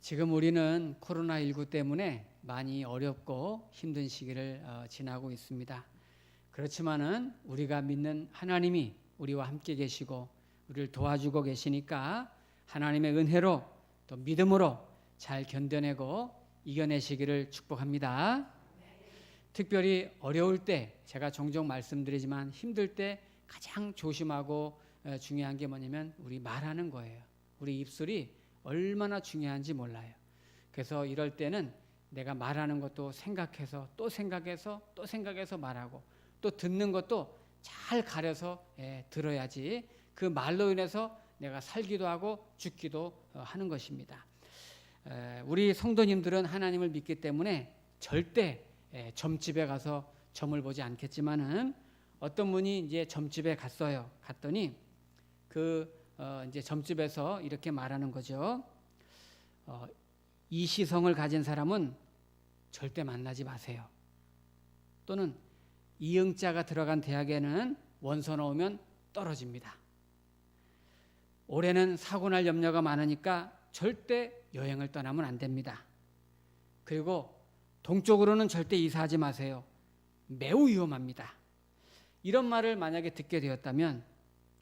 지금 우리는 코로나19 때문에 많이 어렵고 힘든 시기를 지나고 있습니다. 그렇지만은 우리가 믿는 하나님이 우리와 함께 계시고 우리를 도와주고 계시니까 하나님의 은혜로 또 믿음으로 잘 견뎌내고 이겨내시기를 축복합니다. 특별히 어려울 때, 제가 종종 말씀드리지만 힘들 때 가장 조심하고 중요한 게 뭐냐면 우리 말하는 거예요. 우리 입술이 얼마나 중요한지 몰라요. 그래서 이럴 때는 내가 말하는 것도 생각해서 또 생각해서 또 생각해서 말하고 또 듣는 것도 잘 가려서 들어야지 그 말로 인해서 내가 살기도 하고 죽기도 하는 것입니다. 우리 성도님들은 하나님을 믿기 때문에 절대 점집에 가서 점을 보지 않겠지만은 어떤 분이 이제 점집에 갔어요. 갔더니 이제 점집에서 이렇게 말하는 거죠. 이 시성을 가진 사람은 절대 만나지 마세요. 또는 이응자가 들어간 대학에는 원서 넣으면 떨어집니다. 올해는 사고 날 염려가 많으니까 절대 여행을 떠나면 안 됩니다. 그리고 동쪽으로는 절대 이사하지 마세요. 매우 위험합니다. 이런 말을 만약에 듣게 되었다면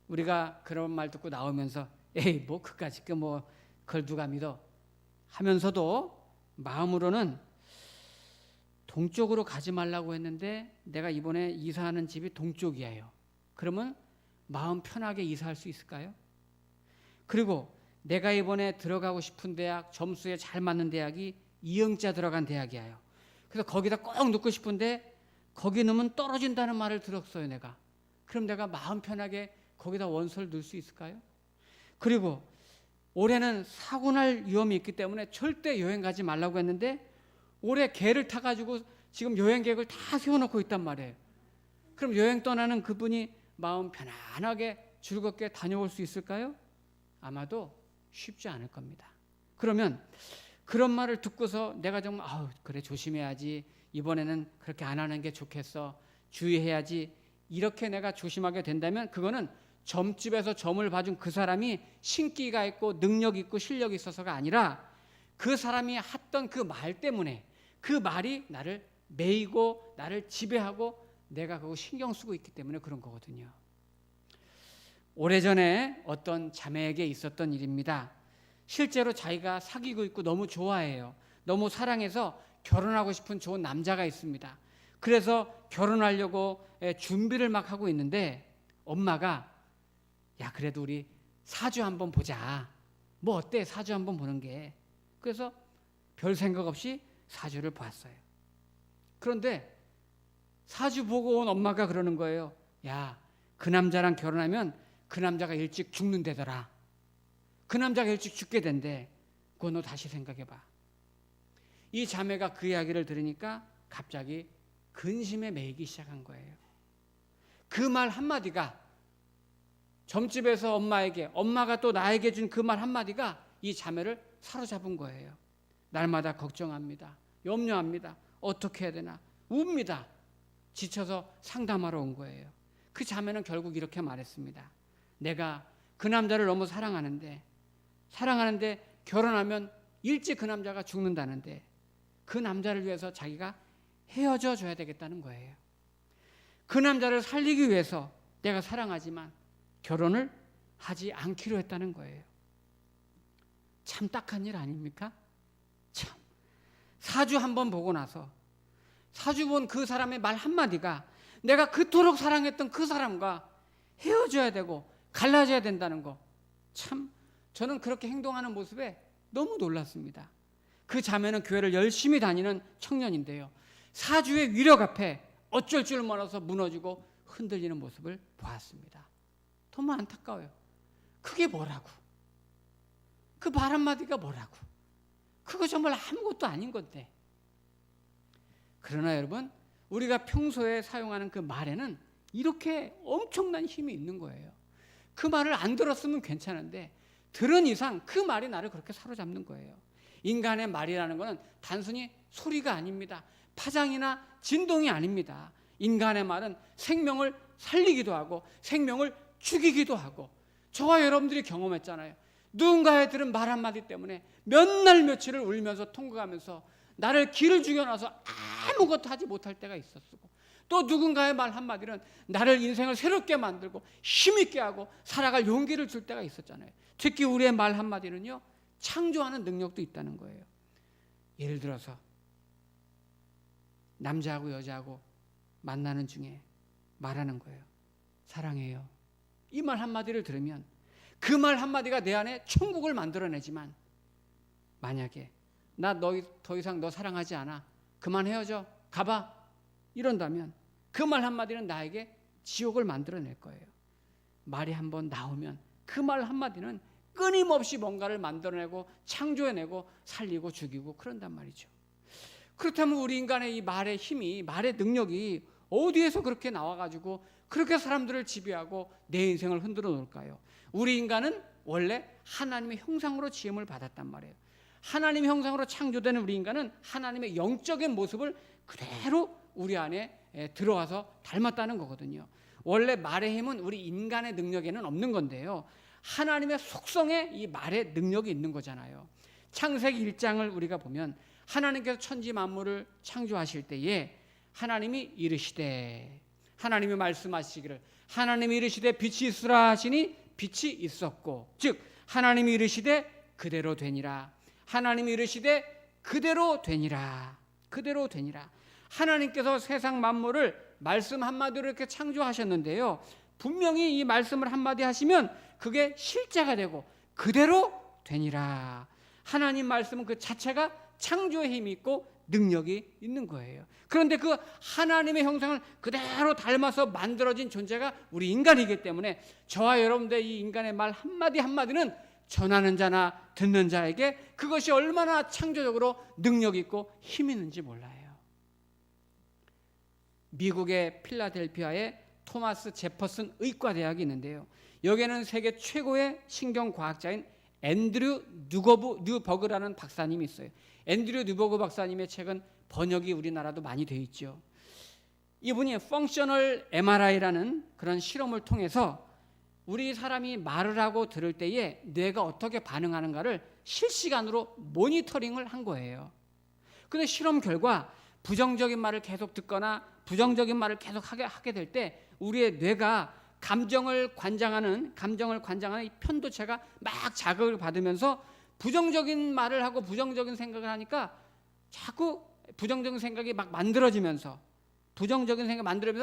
우리가 그런 말 듣고 나오면서 에이 뭐 그까짓 게 뭐 그걸 누가 믿어 하면서도 마음으로는 동쪽으로 가지 말라고 했는데 내가 이번에 이사하는 집이 동쪽이에요. 그러면 마음 편하게 이사할 수 있을까요? 그리고 내가 이번에 들어가고 싶은 대학, 점수에 잘 맞는 대학이 이응자 들어간 대학이에요. 그래서 거기다 꼭 넣고 싶은데 거기 넣으면 떨어진다는 말을 들었어요, 내가. 그럼 내가 마음 편하게 거기다 원서를 넣을 수 있을까요? 그리고 올해는 사고 날 위험이 있기 때문에 절대 여행 가지 말라고 했는데 올해 개를 타가지고 지금 여행 계획을 다 세워놓고 있단 말이에요. 그럼 여행 떠나는 그분이 마음 편안하게 즐겁게 다녀올 수 있을까요? 아마도 쉽지 않을 겁니다. 그러면 그런 말을 듣고서 내가 정말 그래 조심해야지, 이번에는 그렇게 안 하는 게 좋겠어, 주의해야지, 이렇게 내가 조심하게 된다면 그거는 점집에서 점을 봐준 그 사람이 신기가 있고 능력 있고 실력이 있어서가 아니라 그 사람이 했던 그 말 때문에 그 말이 나를 매이고 나를 지배하고 내가 그거 신경 쓰고 있기 때문에 그런 거거든요. 오래전에 어떤 자매에게 있었던 일입니다. 실제로 자기가 사귀고 있고 너무 좋아해요. 너무 사랑해서 결혼하고 싶은 좋은 남자가 있습니다. 그래서 결혼하려고 준비를 막 하고 있는데 엄마가 야 그래도 우리 사주 한번 보자. 뭐 어때 사주 한번 보는 게. 그래서 별 생각 없이 사주를 봤어요. 그런데 사주 보고 온 엄마가 그러는 거예요. 야 그 남자랑 결혼하면 그 남자가 일찍 죽는다더라. 그 남자가 일찍 죽게 된대. 그거 너 다시 생각해봐. 이 자매가 그 이야기를 들으니까 갑자기 근심에 매이기 시작한 거예요. 그 말 한마디가 점집에서 엄마에게, 엄마가 또 나에게 준 그 말 한마디가 이 자매를 사로잡은 거예요. 날마다 걱정합니다. 염려합니다. 어떻게 해야 되나 웁니다. 지쳐서 상담하러 온 거예요. 그 자매는 결국 이렇게 말했습니다. 내가 그 남자를 너무 사랑하는데 결혼하면 일찍 그 남자가 죽는다는데 그 남자를 위해서 자기가 헤어져 줘야 되겠다는 거예요. 그 남자를 살리기 위해서 내가 사랑하지만 결혼을 하지 않기로 했다는 거예요. 참 딱한 일 아닙니까? 참 사주 한번 보고 나서 사주 본 그 사람의 말 한마디가 내가 그토록 사랑했던 그 사람과 헤어져야 되고 갈라져야 된다는 거, 참 저는 그렇게 행동하는 모습에 너무 놀랐습니다. 그 자매는 교회를 열심히 다니는 청년인데요, 사주의 위력 앞에 어쩔 줄 몰라서 무너지고 흔들리는 모습을 보았습니다. 너무 안타까워요. 그게 뭐라고? 그 말 한마디가 뭐라고? 그거 정말 아무것도 아닌 건데. 그러나 여러분, 우리가 평소에 사용하는 그 말에는 이렇게 엄청난 힘이 있는 거예요. 그 말을 안 들었으면 괜찮은데 들은 이상 그 말이 나를 그렇게 사로잡는 거예요. 인간의 말이라는 것은 단순히 소리가 아닙니다. 파장이나 진동이 아닙니다. 인간의 말은 생명을 살리기도 하고 생명을 죽이기도 하고, 저와 여러분들이 경험했잖아요. 누군가의 들은 말 한마디 때문에 몇 날 며칠을 울면서 통곡하면서 나를 길을 죽여놔서 아무것도 하지 못할 때가 있었고, 또 누군가의 말 한마디는 나를 인생을 새롭게 만들고 힘있게 하고 살아갈 용기를 줄 때가 있었잖아요. 특히 우리의 말 한마디는요, 창조하는 능력도 있다는 거예요. 예를 들어서 남자하고 여자하고 만나는 중에 말하는 거예요. 사랑해요. 이 말 한마디를 들으면 그 말 한마디가 내 안에 천국을 만들어내지만, 만약에 나 더 이상 너 사랑하지 않아, 그만 헤어져, 가봐, 이런다면 그 말 한마디는 나에게 지옥을 만들어낼 거예요. 말이 한번 나오면 그 말 한마디는 끊임없이 뭔가를 만들어내고 창조해내고 살리고 죽이고 그런단 말이죠. 그렇다면 우리 인간의 이 말의 힘이, 말의 능력이 어디에서 그렇게 나와가지고 그렇게 사람들을 지배하고 내 인생을 흔들어 놓을까요? 우리 인간은 원래 하나님의 형상으로 지음을 받았단 말이에요. 하나님의 형상으로 창조된 우리 인간은 하나님의 영적인 모습을 그대로 우리 안에 들어와서 닮았다는 거거든요. 원래 말의 힘은 우리 인간의 능력에는 없는 건데요, 하나님의 속성에 이 말의 능력이 있는 거잖아요. 창세기 1장을 우리가 보면 하나님께서 천지 만물을 창조하실 때에 하나님이 이르시되, 하나님이 말씀하시기를 하나님이 이르시되 빛이 있으라 하시니 빛이 있었고, 즉 하나님이 이르시되 그대로 되니라. 하나님이 이르시되 그대로 되니라. 그대로 되니라. 하나님께서 세상 만물을 말씀 한마디로 이렇게 창조하셨는데요, 분명히 이 말씀을 한마디 하시면 그게 실제가 되고 그대로 되니라. 하나님 말씀은 그 자체가 창조의 힘이 있고 능력이 있는 거예요. 그런데 그 하나님의 형상을 그대로 닮아서 만들어진 존재가 우리 인간이기 때문에 저와 여러분들 이 인간의 말 한마디 한마디는 전하는 자나 듣는 자에게 그것이 얼마나 창조적으로 능력 있고 힘 있는지 몰라요. 미국의 필라델피아에 토마스 제퍼슨 의과대학이 있는데요, 여기에는 세계 최고의 신경과학자인 앤드류 뉴버그라는 박사님이 있어요. 앤드류 뉴버그 박사님의 책은 번역이 우리나라도 많이 되어 있죠. 이분이 펑셔널 MRI라는 그런 실험을 통해서 우리 사람이 말을 하고 들을 때에 뇌가 어떻게 반응하는가를 실시간으로 모니터링을 한 거예요. 그런데 실험 결과 부정적인 말을 계속 듣거나 부정적인 말을 계속 하게 될 때 우리의 뇌가 감정을 관장하는 이 편도체가 막 자극을 받으면서 부정적인 말을 하고 부정적인 생각을 하니까 자꾸 부정적인 생각이 막 만들어지면서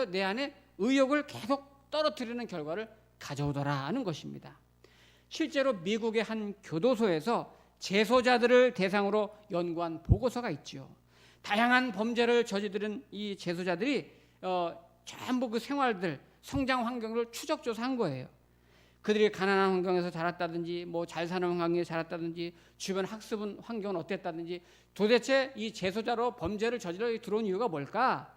내 안에 의욕을 계속 떨어뜨리는 결과를 가져오더라 하는 것입니다. 실제로 미국의 한 교도소에서 재소자들을 대상으로 연구한 보고서가 있죠. 다양한 범죄를 저지른 이 재소자들이 전부 그 생활들, 성장 환경을 추적 조사한 거예요. 그들이 가난한 환경에서 자랐다든지 뭐 잘 사는 환경에 자랐다든지 주변 학습 환경은 어땠다든지 도대체 이 재소자로 범죄를 저지러 들어온 이유가 뭘까?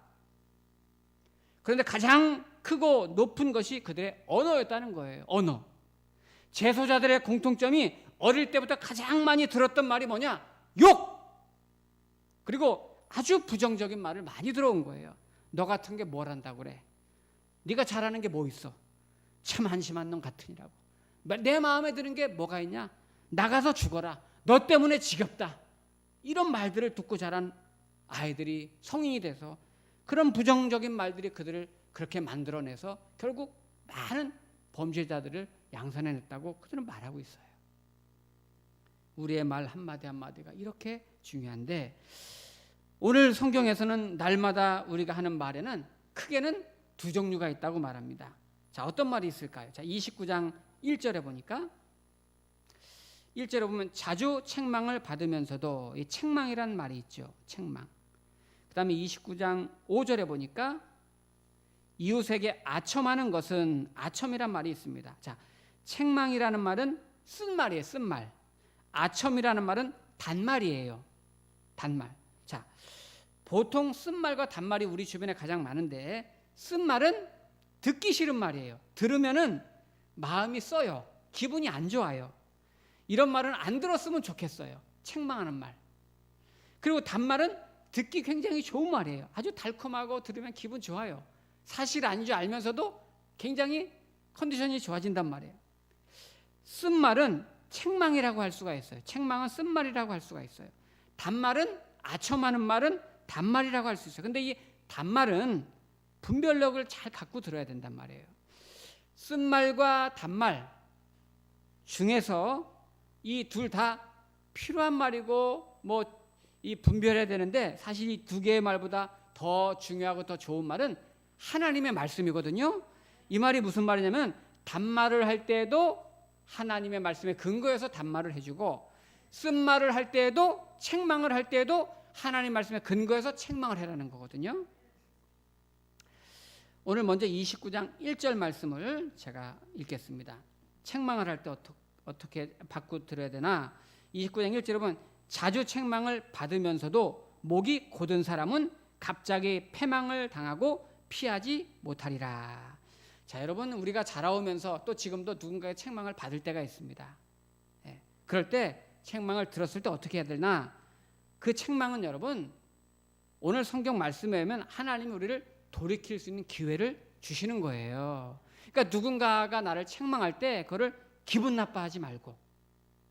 그런데 가장 크고 높은 것이 그들의 언어였다는 거예요. 언어. 재소자들의 공통점이 어릴 때부터 가장 많이 들었던 말이 뭐냐? 욕! 그리고 아주 부정적인 말을 많이 들어온 거예요. 너 같은 게 뭘 한다고 그래? 네가 잘하는 게 뭐 있어? 참 한심한 놈 같으니라고. 내 마음에 드는 게 뭐가 있냐? 나가서 죽어라. 너 때문에 지겹다. 이런 말들을 듣고 자란 아이들이 성인이 돼서 그런 부정적인 말들이 그들을 그렇게 만들어내서 결국 많은 범죄자들을 양산해냈다고 그들은 말하고 있어요. 우리의 말 한마디 한마디가 이렇게 중요한데, 오늘 성경에서는 날마다 우리가 하는 말에는 크게는 두 종류가 있다고 말합니다. 자, 어떤 말이 있을까요? 자, 29장 1절에 보니까 1절에 보면 자주 책망을 받으면서도, 이 책망이라는 말이 있죠. 책망. 그 다음에 29장 5절에 보니까 이웃에게 아첨하는 것은, 아첨이란 말이 있습니다. 자, 책망이라는 말은 쓴 말이에요. 쓴 말. 아첨이라는 말은 단말이에요. 단말. 자, 보통 쓴 말과 단말이 우리 주변에 가장 많은데, 쓴 말은 듣기 싫은 말이에요. 들으면은 마음이 써요. 기분이 안 좋아요. 이런 말은 안 들었으면 좋겠어요. 책망하는 말. 그리고 단말은 듣기 굉장히 좋은 말이에요. 아주 달콤하고 들으면 기분 좋아요. 사실 아닌 줄 알면서도 굉장히 컨디션이 좋아진단 말이에요. 쓴 말은 책망이라고 할 수가 있어요. 책망은 쓴말이라고 할 수가 있어요. 단말은 아첨하는 말은 단말이라고 할 수 있어요. 근데 이 단말은 분별력을 잘 갖고 들어야 된단 말이에요. 쓴말과 단말 중에서 이 둘 다 필요한 말이고 뭐 이 분별해야 되는데 사실 이 두 개의 말보다 더 중요하고 더 좋은 말은 하나님의 말씀이거든요. 이 말이 무슨 말이냐면 단말을 할 때에도 하나님의 말씀에 근거해서 단말을 해주고 쓴말을 할 때에도 책망을 할 때에도 하나님 말씀에 근거해서 책망을 해라는 거거든요. 오늘 먼저 29장 1절 말씀을 제가 읽겠습니다. 책망을 할 때 어떻게 바꾸 들어야 되나? 29장 1절에 보면 자주 책망을 받으면서도 목이 곧은 사람은 갑자기 패망을 당하고 피하지 못하리라. 자, 여러분, 우리가 자라오면서 또 지금도 누군가의 책망을 받을 때가 있습니다. 예, 그럴 때 책망을 들었을 때 어떻게 해야 되나? 그 책망은 여러분 오늘 성경 말씀에 보면 하나님이 우리를 돌이킬 수 있는 기회를 주시는 거예요. 그러니까 누군가가 나를 책망할 때 그거를 기분 나빠하지 말고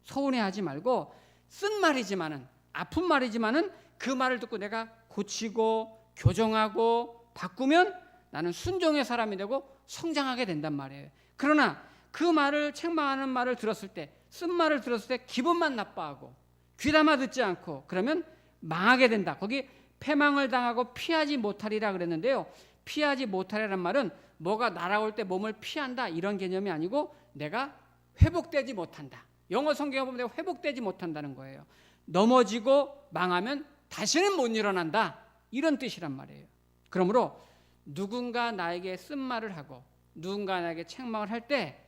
서운해하지 말고 쓴 말이지만은 아픈 말이지만은 그 말을 듣고 내가 고치고 교정하고 바꾸면 나는 순종의 사람이 되고 성장하게 된단 말이에요. 그러나 그 말을 책망하는 말을 들었을 때 쓴 말을 들었을 때 기분만 나빠하고 귀담아 듣지 않고 그러면 망하게 된다. 거기 패망을 당하고 피하지 못하리라 그랬는데요. 피하지 못하리라는 말은 뭐가 날아올 때 몸을 피한다 이런 개념이 아니고 내가 회복되지 못한다. 영어 성경에 보면 내가 회복되지 못한다는 거예요. 넘어지고 망하면 다시는 못 일어난다 이런 뜻이란 말이에요. 그러므로 누군가 나에게 쓴 말을 하고 누군가 나에게 책망을 할 때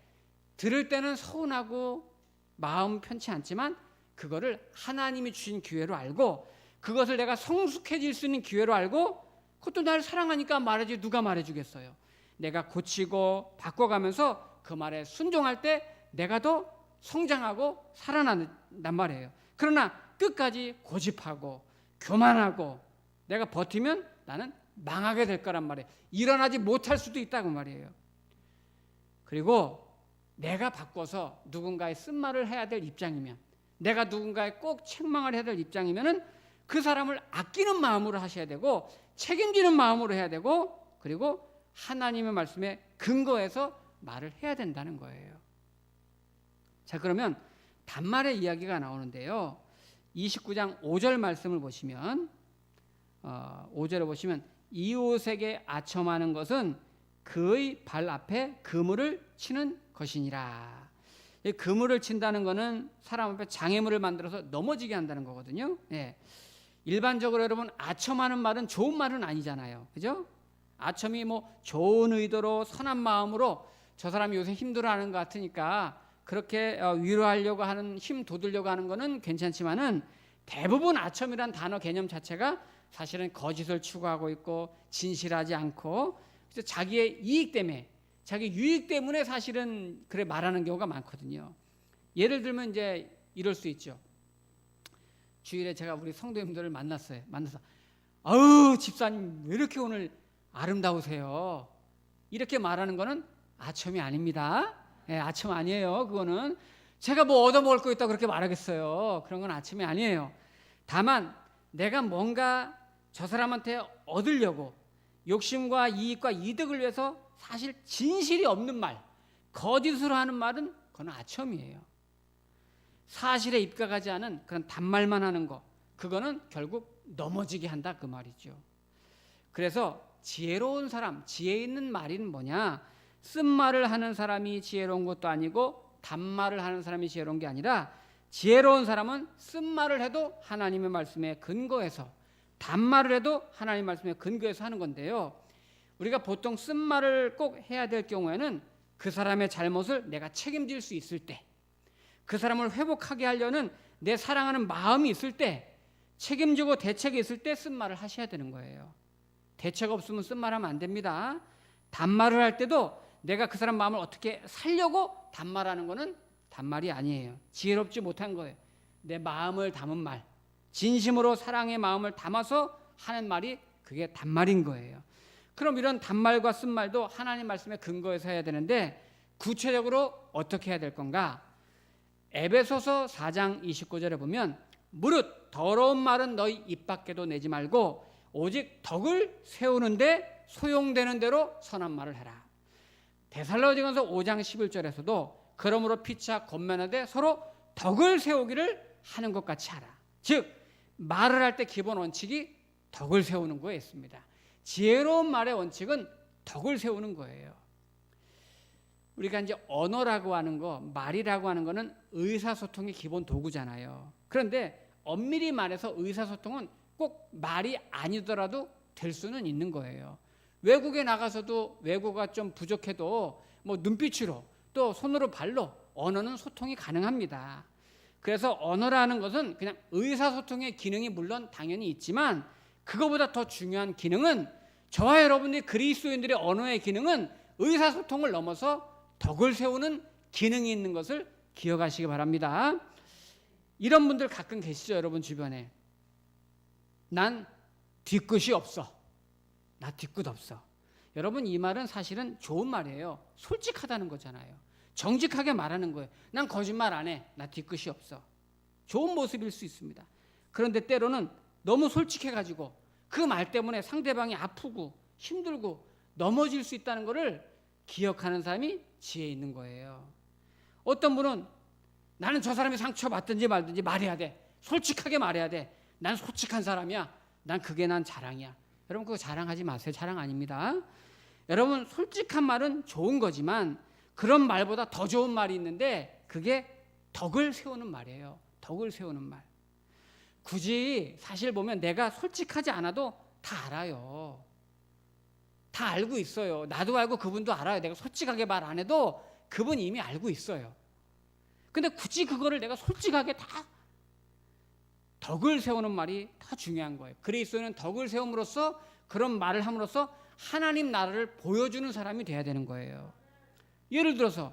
들을 때는 서운하고 마음 편치 않지만 그거를 하나님이 주신 기회로 알고 그것을 내가 성숙해질 수 있는 기회로 알고 그것도 나를 사랑하니까 말해주지 누가 말해주겠어요. 내가 고치고 바꿔가면서 그 말에 순종할 때 내가 더 성장하고 살아난단 말이에요. 그러나 끝까지 고집하고 교만하고 내가 버티면 나는 망하게 될 거란 말이에요. 일어나지 못할 수도 있다고 말이에요. 그리고 내가 바꿔서 누군가의 쓴말을 해야 될 입장이면 내가 누군가의 꼭 책망을 해야 될 입장이면은 그 사람을 아끼는 마음으로 하셔야 되고 책임지는 마음으로 해야 되고 그리고 하나님의 말씀에 근거해서 말을 해야 된다는 거예요. 자, 그러면 단말의 이야기가 나오는데요. 29장 5절 말씀을 보시면 5절에 보시면 이웃에게 아첨하는 것은 그의 발 앞에 그물을 치는 것이니라. 그물을 친다는 것은 사람 앞에 장애물을 만들어서 넘어지게 한다는 거거든요. 예. 일반적으로 여러분 아첨하는 말은 좋은 말은 아니잖아요. 그죠? 아첨이 뭐 좋은 의도로 선한 마음으로 저 사람이 요새 힘들어하는 것 같으니까 그렇게 위로하려고 하는 힘 돋으려고 하는 거는 괜찮지만은 대부분 아첨이란 단어 개념 자체가 사실은 거짓을 추구하고 있고 진실하지 않고 그래서 자기의 이익 때문에 자기 유익 때문에 사실은 그래 말하는 경우가 많거든요. 예를 들면 이제 이럴 수 있죠. 주일에 제가 우리 성도님들을 만나서 아우 집사님 왜 이렇게 오늘 아름다우세요? 이렇게 말하는 거는 아첨이 아닙니다. 예, 아첨 아니에요. 그거는 제가 뭐 얻어먹을 거 있다고 그렇게 말하겠어요. 그런 건 아첨이 아니에요. 다만 내가 뭔가 저 사람한테 얻으려고 욕심과 이익과 이득을 위해서 사실 진실이 없는 말, 거짓으로 하는 말은 그건 아첨이에요. 사실에 입각하지 않은 그런 단말만 하는 거, 그거는 결국 넘어지게 한다 그 말이죠. 그래서 지혜로운 사람, 지혜 있는 말은 뭐냐? 쓴말을 하는 사람이 지혜로운 것도 아니고 단말을 하는 사람이 지혜로운 게 아니라 지혜로운 사람은 쓴말을 해도 하나님의 말씀에 근거해서 단말을 해도 하나님의 말씀에 근거해서 하는 건데요. 우리가 보통 쓴말을 꼭 해야 될 경우에는 그 사람의 잘못을 내가 책임질 수 있을 때, 그 사람을 회복하게 하려는 내 사랑하는 마음이 있을 때, 책임지고 대책이 있을 때 쓴말을 하셔야 되는 거예요. 대책 없으면 쓴말하면 안 됩니다. 단말을 할 때도 내가 그 사람 마음을 어떻게 살려고 단말하는 거는 단말이 아니에요. 지혜롭지 못한 거예요. 내 마음을 담은 말, 진심으로 사랑의 마음을 담아서 하는 말이 그게 단말인 거예요. 그럼 이런 단말과 쓴말도 하나님 말씀에 근거해서 해야 되는데 구체적으로 어떻게 해야 될 건가? 에베소서 4장 29절에 보면 무릇 더러운 말은 너희 입 밖에도 내지 말고 오직 덕을 세우는데 소용되는 대로 선한 말을 해라. 데살로니가서 5장 11절에서도 그러므로 피차 권면하되 서로 덕을 세우기를 하는 것 같이 하라. 즉 말을 할 때 기본 원칙이 덕을 세우는 거에 있습니다. 지혜로운 말의 원칙은 덕을 세우는 거예요. 우리가 이제 언어라고 하는 거, 말이라고 하는 거는 의사소통의 기본 도구잖아요. 그런데 엄밀히 말해서 의사소통은 꼭 말이 아니더라도 될 수는 있는 거예요. 외국에 나가서도 외국어가 좀 부족해도 뭐 눈빛으로 또 손으로 발로 언어는 소통이 가능합니다. 그래서 언어라는 것은 그냥 의사소통의 기능이 물론 당연히 있지만 그거보다 더 중요한 기능은 저와 여러분들이 그리스도인들의 언어의 기능은 의사소통을 넘어서 덕을 세우는 기능이 있는 것을 기억하시기 바랍니다. 이런 분들 가끔 계시죠, 여러분 주변에. 난 뒤끝이 없어. 나 뒤끝 없어. 여러분 이 말은 사실은 좋은 말이에요. 솔직하다는 거잖아요. 정직하게 말하는 거예요. 난 거짓말 안 해. 나 뒤끝이 없어. 좋은 모습일 수 있습니다. 그런데 때로는 너무 솔직해가지고 그 말 때문에 상대방이 아프고 힘들고 넘어질 수 있다는 것을 기억하는 사람이 지혜 있는 거예요. 어떤 분은 나는 저 사람이 상처받든지 말든지 말해야 돼. 솔직하게 말해야 돼. 난 솔직한 사람이야. 난 그게 난 자랑이야. 여러분 그거 자랑하지 마세요. 자랑 아닙니다. 여러분 솔직한 말은 좋은 거지만 그런 말보다 더 좋은 말이 있는데 그게 덕을 세우는 말이에요. 덕을 세우는 말. 굳이 사실 보면 내가 솔직하지 않아도 다 알아요. 다 알고 있어요. 나도 알고 그분도 알아요. 내가 솔직하게 말 안 해도 그분이 이미 알고 있어요. 근데 굳이 그거를 내가 솔직하게 다 덕을 세우는 말이 더 중요한 거예요. 그리스도는 덕을 세움으로써 그런 말을 함으로써 하나님 나라를 보여주는 사람이 돼야 되는 거예요. 예를 들어서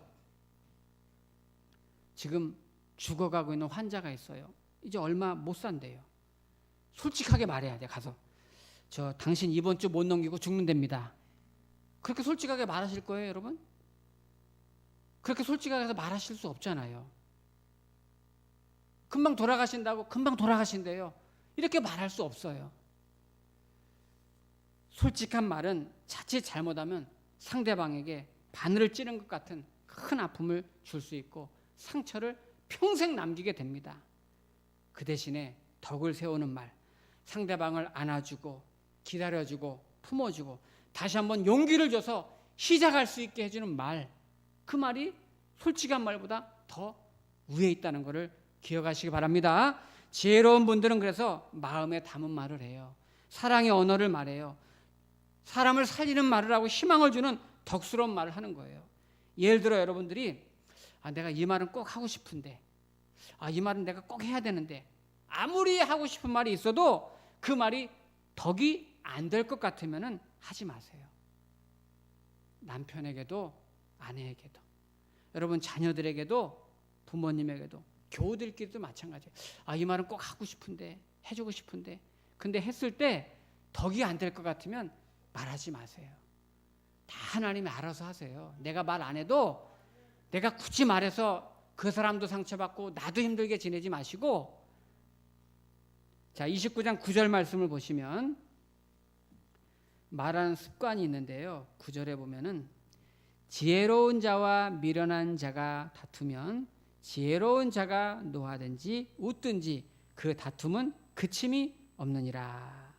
지금 죽어가고 있는 환자가 있어요. 이제 얼마 못 산대요. 솔직하게 말해야 돼. 가서 저 당신 이번 주 못 넘기고 죽는답니다. 그렇게 솔직하게 말하실 거예요, 여러분? 그렇게 솔직하게 해서 말하실 수 없잖아요. 금방 돌아가신다고 금방 돌아가신대요. 이렇게 말할 수 없어요. 솔직한 말은 자칫 잘못하면 상대방에게 바늘을 찌른 것 같은 큰 아픔을 줄 수 있고 상처를 평생 남기게 됩니다. 그 대신에 덕을 세우는 말, 상대방을 안아주고 기다려주고 품어주고 다시 한번 용기를 줘서 시작할 수 있게 해주는 말, 그 말이 솔직한 말보다 더 위에 있다는 것을 기억하시기 바랍니다. 지혜로운 분들은 그래서 마음에 담은 말을 해요. 사랑의 언어를 말해요. 사람을 살리는 말을 하고 희망을 주는 덕스러운 말을 하는 거예요. 예를 들어 여러분들이 내가 이 말은 꼭 하고 싶은데 이 말은 내가 꼭 해야 되는데 아무리 하고 싶은 말이 있어도 그 말이 덕이 안 될 것 같으면 하지 마세요. 남편에게도 아내에게도 여러분 자녀들에게도 부모님에게도 교우들끼리도 마찬가지예요. 이 말은 꼭 하고 싶은데 해주고 싶은데 근데 했을 때 덕이 안 될 것 같으면 말하지 마세요. 다 하나님이 알아서 하세요. 내가 말 안 해도 내가 굳이 말해서 그 사람도 상처받고 나도 힘들게 지내지 마시고 자 29장 9절 말씀을 보시면 말하는 습관이 있는데요. 9절에 보면은 지혜로운 자와 미련한 자가 다투면 지혜로운 자가 노하든지 웃든지 그 다툼은 그침이 없느니라.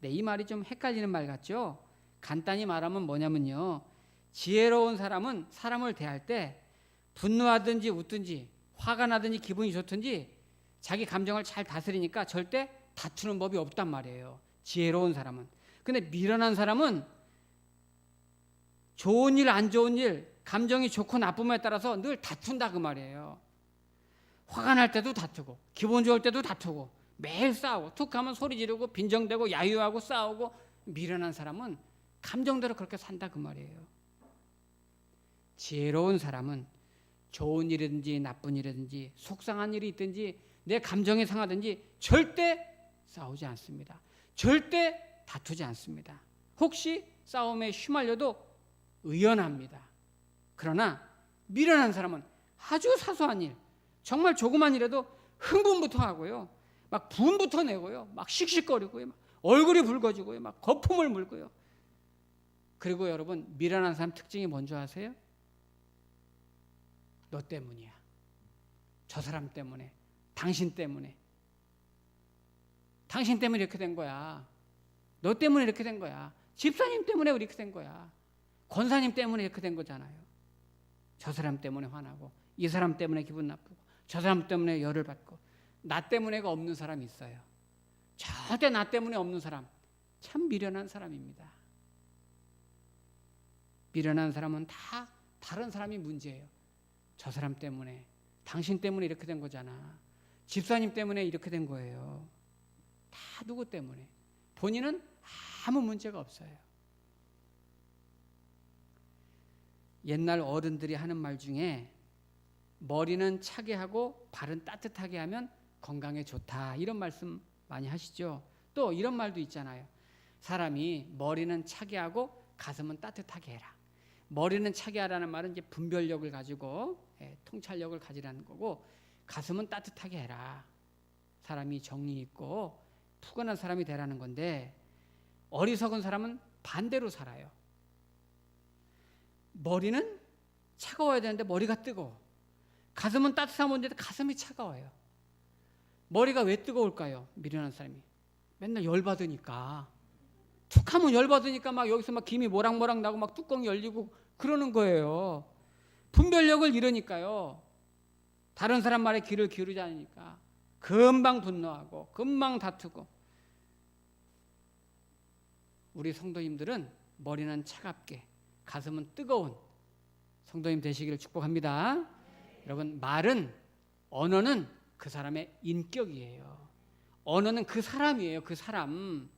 네, 이 말이 좀 헷갈리는 말 같죠? 간단히 말하면 뭐냐면요. 지혜로운 사람은 사람을 대할 때 분노하든지 웃든지 화가 나든지 기분이 좋든지 자기 감정을 잘 다스리니까 절대 다투는 법이 없단 말이에요. 지혜로운 사람은. 근데 미련한 사람은 좋은 일 안 좋은 일 감정이 좋고 나쁨에 따라서 늘 다툰다 그 말이에요. 화가 날 때도 다투고 기분 좋을 때도 다투고 매일 싸우고 툭 하면 소리 지르고 빈정대고 야유하고 싸우고 미련한 사람은 감정대로 그렇게 산다 그 말이에요. 지혜로운 사람은 좋은 일이든지 나쁜 일이든지 속상한 일이 있든지 내 감정이 상하든지 절대 싸우지 않습니다. 절대 다투지 않습니다. 혹시 싸움에 휘말려도 의연합니다. 그러나 미련한 사람은 아주 사소한 일, 정말 조그만 일에도 흥분부터 하고요. 막 분부터 내고요. 막 씩씩거리고요. 막 얼굴이 붉어지고요. 막 거품을 물고요. 그리고 여러분, 미련한 사람 특징이 뭔지 아세요? 너 때문이야. 저 사람 때문에. 당신 때문에. 당신 때문에 이렇게 된 거야. 너 때문에 이렇게 된 거야. 집사님 때문에 이렇게 된 거야. 권사님 때문에 이렇게 된 거잖아요. 저 사람 때문에 화나고, 이 사람 때문에 기분 나쁘고, 저 사람 때문에 열을 받고, 나 때문에가 없는 사람이 있어요. 절대 나 때문에 없는 사람, 참 미련한 사람입니다. 미련한 사람은 다 다른 사람이 문제예요. 저 사람 때문에, 당신 때문에 이렇게 된 거잖아. 집사님 때문에 이렇게 된 거예요. 다 누구 때문에. 본인은 아무 문제가 없어요. 옛날 어른들이 하는 말 중에 머리는 차게 하고 발은 따뜻하게 하면 건강에 좋다, 이런 말씀 많이 하시죠. 또 이런 말도 있잖아요. 사람이 머리는 차게 하고 가슴은 따뜻하게 해라. 머리는 차게 하라는 말은 이제 분별력을 가지고 통찰력을 가지라는 거고, 가슴은 따뜻하게 해라. 사람이 정리 있고 푸근한 사람이 되라는 건데, 어리석은 사람은 반대로 살아요. 머리는 차가워야 되는데 머리가 뜨거워. 가슴은 따뜻한 문제인데 가슴이 차가워요. 머리가 왜 뜨거울까요? 미련한 사람이 맨날 열받으니까, 툭하면 열받으니까 막 여기서 막 김이 모락모락 나고 막 뚜껑 열리고 그러는 거예요. 분별력을 잃으니까요. 다른 사람 말에 귀를 기울이지 않으니까 금방 분노하고 금방 다투고. 우리 성도님들은 머리는 차갑게, 가슴은 뜨거운 성도님 되시기를 축복합니다. 여러분, 말은, 언어는 그 사람의 인격이에요. 언어는 그 사람이에요. 그 사람.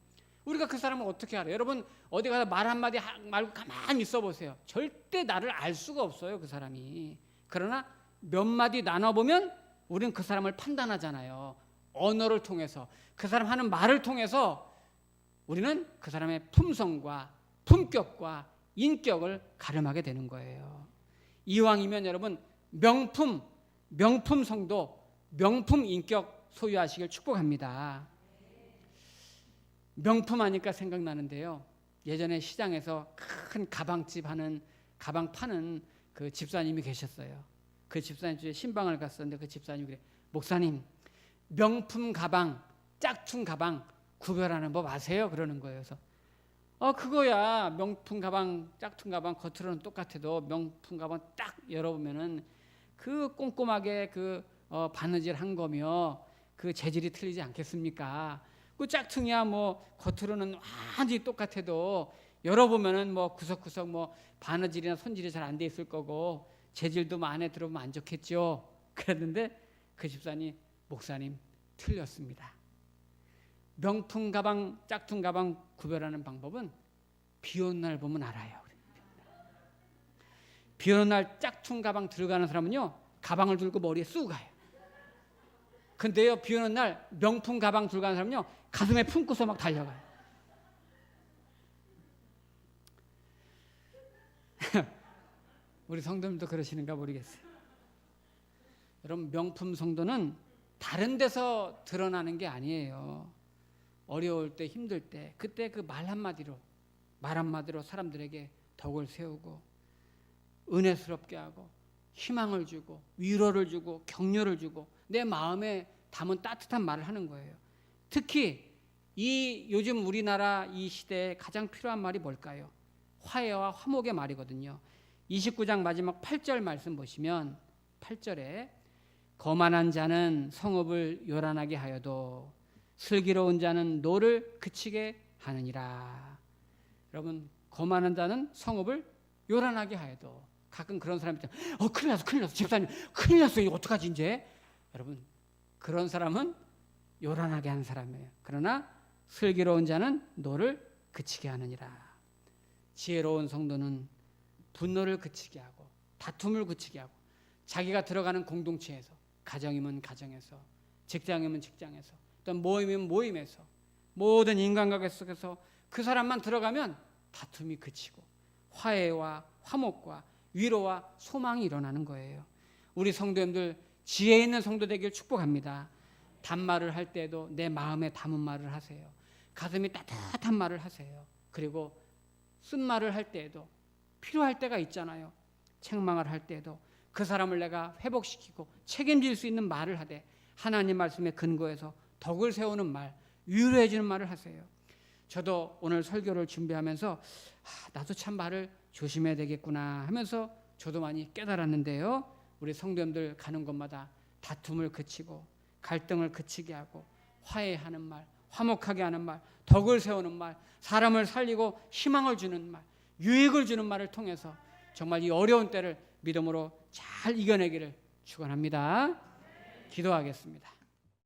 우리가 그 사람을 어떻게 알아요? 여러분, 어디 가서 말 한마디 말고 가만히 있어 보세요. 절대 나를 알 수가 없어요, 그 사람이. 그러나 몇 마디 나눠보면 우리는 그 사람을 판단하잖아요. 언어를 통해서, 그 사람 하는 말을 통해서 우리는 그 사람의 품성과 품격과 인격을 가늠하게 되는 거예요. 이왕이면 여러분, 명품 성도, 명품 인격 소유하시길 축복합니다. 명품 하니까 생각나는데요. 예전에 시장에서 큰 가방집 하는, 가방 파는 그 집사님이 계셨어요. 그 집사님 집에 신방을 갔었는데 그 집사님이 그래, 목사님, 명품 가방, 짝퉁 가방 구별하는 법 아세요? 그러는 거예요. 그래서 그거야. 명품 가방, 짝퉁 가방 겉으로는 똑같아도 명품 가방 딱 열어보면은 그 꼼꼼하게 그 바느질 한 거며 그 재질이 틀리지 않겠습니까? 그 짝퉁이야 뭐 겉으로는 완전히 똑같아도 열어보면은 뭐 구석구석 뭐 바느질이나 손질이 잘 안 돼 있을 거고 재질도 뭐 안에 들어보면 안 좋겠죠. 그랬는데 그 집사님, 목사님, 틀렸습니다. 명품 가방, 짝퉁 가방 구별하는 방법은 비 오는 날 보면 알아요. 비 오는 날 짝퉁 가방 들어가는 사람은요, 가방을 들고 머리에 쑤고 가요. 근데요, 비 오는 날 명품 가방 들고 가는 사람은요, 가슴에 품고서 막 달려가요. 우리 성도님도 그러시는가 모르겠어요. 여러분, 명품 성도는 다른 데서 드러나는 게 아니에요. 어려울 때, 힘들 때, 그때 그 말 한마디로 사람들에게 덕을 세우고 은혜스럽게 하고 희망을 주고 위로를 주고 격려를 주고 내 마음에 담은 따뜻한 말을 하는 거예요. 특히 이 요즘 우리나라 이 시대에 가장 필요한 말이 뭘까요? 화해와 화목의 말이거든요. 29장 마지막 8절 말씀 보시면 8절에 거만한 자는 성읍을 요란하게 하여도 슬기로운 자는 노를 그치게 하느니라. 여러분, 거만한 자는 성읍을 요란하게 하여도, 가끔 그런 사람이 있잖아요. 큰일 났어 집사님, 큰일 났어, 이거 어떡하지 이제. 여러분, 그런 사람은 요란하게 하는 사람이에요. 그러나 슬기로운 자는 노를 그치게 하느니라. 지혜로운 성도는 분노를 그치게 하고 다툼을 그치게 하고 자기가 들어가는 공동체에서, 가정이면 가정에서, 직장이면 직장에서, 또 모임이면 모임에서, 모든 인간관계 속에서 그 사람만 들어가면 다툼이 그치고 화해와 화목과 위로와 소망이 일어나는 거예요. 우리 성도님들 지혜 있는 성도 되길 축복합니다. 단말을 할 때에도 내 마음에 담은 말을 하세요. 가슴이 따뜻한 말을 하세요. 그리고 쓴 말을 할 때에도 필요할 때가 있잖아요. 책망을 할 때에도 그 사람을 내가 회복시키고 책임질 수 있는 말을 하되 하나님 말씀에 근거해서 덕을 세우는 말, 위로해 주는 말을 하세요. 저도 오늘 설교를 준비하면서 나도 참 말을 조심해야 되겠구나 하면서 저도 많이 깨달았는데요. 우리 성도님들 가는 곳마다 다툼을 그치고 갈등을 그치게 하고 화해하는 말, 화목하게 하는 말, 덕을 세우는 말, 사람을 살리고 희망을 주는 말, 유익을 주는 말을 통해서 정말 이 어려운 때를 믿음으로 잘 이겨내기를 축원합니다. 기도하겠습니다.